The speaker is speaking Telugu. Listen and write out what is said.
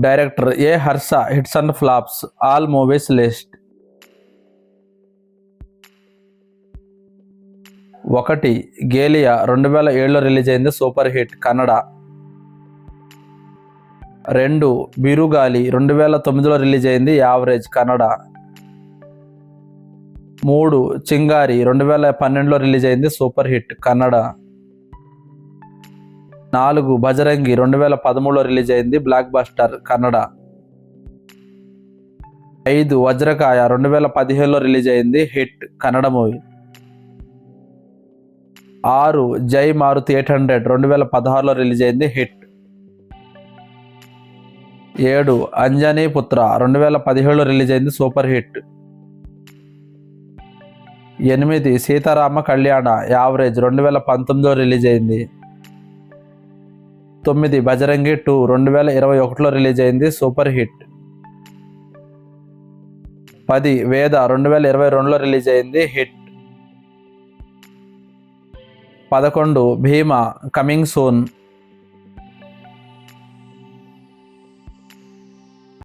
Director A Harsha, hits and flops, all movies list. 1 Geleya 2007లో రిలీజ్ అయింది, సూపర్ హిట్, కన్నడ. 2 బిరుగాలి 2009లో రిలీజ్ అయింది, యావరేజ్, కన్నడ. 3 చింగారి 2012లో రిలీజ్ అయింది, సూపర్ హిట్, కన్నడ. 4 బజరంగి 2013లో రిలీజ్ అయింది, బ్లాక్ బస్టర్, కన్నడ. 5 వజ్రకాయ 2015లో రిలీజ్ అయింది, హిట్, కన్నడ మూవీ. 6 జై మారుతి 800 2016లో రిలీజ్ అయింది, హిట్. 7 అంజనీ పుత్ర 2017లో రిలీజ్ అయింది, super hit. 8 Seetharama Kalyana, average, 2019లో రిలీజ్ అయింది. 9 బజరంగి 2 2021లో రిలీజ్ అయింది, సూపర్ హిట్. 10 వేద 2022లో రిలీజ్ అయింది, హిట్. 11 భీమా కమింగ్ సూన్